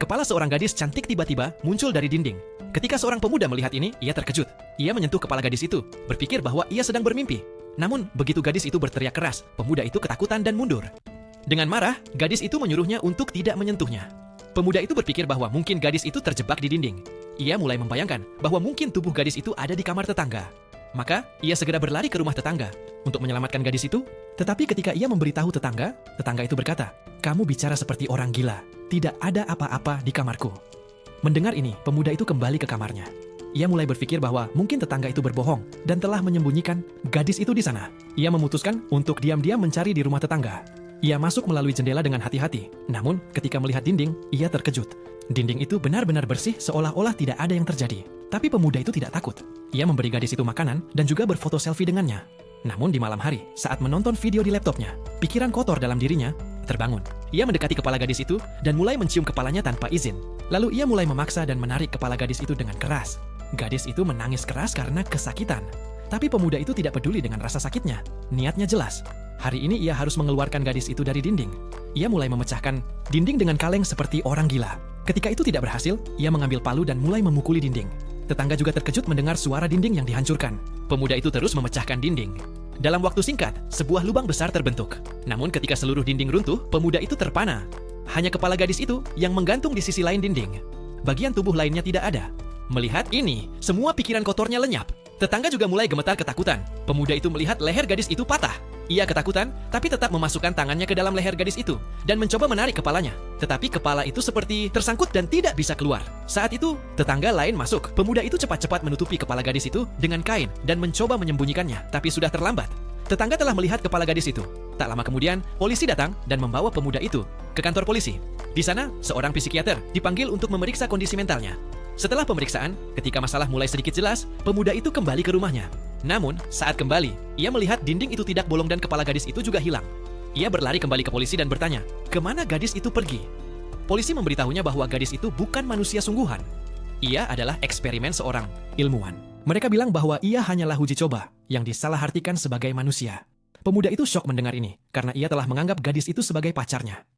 Kepala seorang gadis cantik tiba-tiba muncul dari dinding. Ketika seorang pemuda melihat ini, ia terkejut. Ia menyentuh kepala gadis itu, berpikir bahwa ia sedang bermimpi. Namun, begitu gadis itu berteriak keras, pemuda itu ketakutan dan mundur. Dengan marah, gadis itu menyuruhnya untuk tidak menyentuhnya. Pemuda itu berpikir bahwa mungkin gadis itu terjebak di dinding. Ia mulai membayangkan bahwa mungkin tubuh gadis itu ada di kamar tetangga. Maka, ia segera berlari ke rumah tetangga untuk menyelamatkan gadis itu. Tetapi ketika ia memberitahu tetangga, tetangga itu berkata, "Kamu bicara seperti orang gila. Tidak ada apa-apa di kamarku." Mendengar ini, pemuda itu kembali ke kamarnya. Ia mulai berpikir bahwa mungkin tetangga itu berbohong dan telah menyembunyikan gadis itu di sana. Ia memutuskan untuk diam-diam mencari di rumah tetangga. Ia masuk melalui jendela dengan hati-hati. Namun, ketika melihat dinding, ia terkejut. Dinding itu benar-benar bersih seolah-olah tidak ada yang terjadi. Tapi pemuda itu tidak takut. Ia memberi gadis itu makanan dan juga berfoto selfie dengannya. Namun di malam hari, saat menonton video di laptopnya, pikiran kotor dalam dirinya terbangun. Ia mendekati kepala gadis itu dan mulai mencium kepalanya tanpa izin. Lalu ia mulai memaksa dan menarik kepala gadis itu dengan keras. Gadis itu menangis keras karena kesakitan. Tapi pemuda itu tidak peduli dengan rasa sakitnya. Niatnya jelas. Hari ini ia harus mengeluarkan gadis itu dari dinding. Ia mulai memecahkan dinding dengan kaleng seperti orang gila. Ketika itu tidak berhasil, ia mengambil palu dan mulai memukuli dinding. Tetangga juga terkejut mendengar suara dinding yang dihancurkan. Pemuda itu terus memecahkan dinding. Dalam waktu singkat, sebuah lubang besar terbentuk. Namun ketika seluruh dinding runtuh, pemuda itu terpana. Hanya kepala gadis itu yang menggantung di sisi lain dinding. Bagian tubuh lainnya tidak ada. Melihat ini, semua pikiran kotornya lenyap. Tetangga juga mulai gemetar ketakutan. Pemuda itu melihat leher gadis itu patah. Ia ketakutan, tapi tetap memasukkan tangannya ke dalam leher gadis itu dan mencoba menarik kepalanya. Tetapi kepala itu seperti tersangkut dan tidak bisa keluar. Saat itu, tetangga lain masuk. Pemuda itu cepat-cepat menutupi kepala gadis itu dengan kain dan mencoba menyembunyikannya, tapi sudah terlambat. Tetangga telah melihat kepala gadis itu. Tak lama kemudian, polisi datang dan membawa pemuda itu ke kantor polisi. Di sana, seorang psikiater dipanggil untuk memeriksa kondisi mentalnya. Setelah pemeriksaan, ketika masalah mulai sedikit jelas, pemuda itu kembali ke rumahnya. Namun, saat kembali, ia melihat dinding itu tidak bolong dan kepala gadis itu juga hilang. Ia berlari kembali ke polisi dan bertanya, kemana gadis itu pergi? Polisi memberitahunya bahwa gadis itu bukan manusia sungguhan. Ia adalah eksperimen seorang ilmuwan. Mereka bilang bahwa ia hanyalah uji coba yang disalahartikan sebagai manusia. Pemuda itu syok mendengar ini, karena ia telah menganggap gadis itu sebagai pacarnya.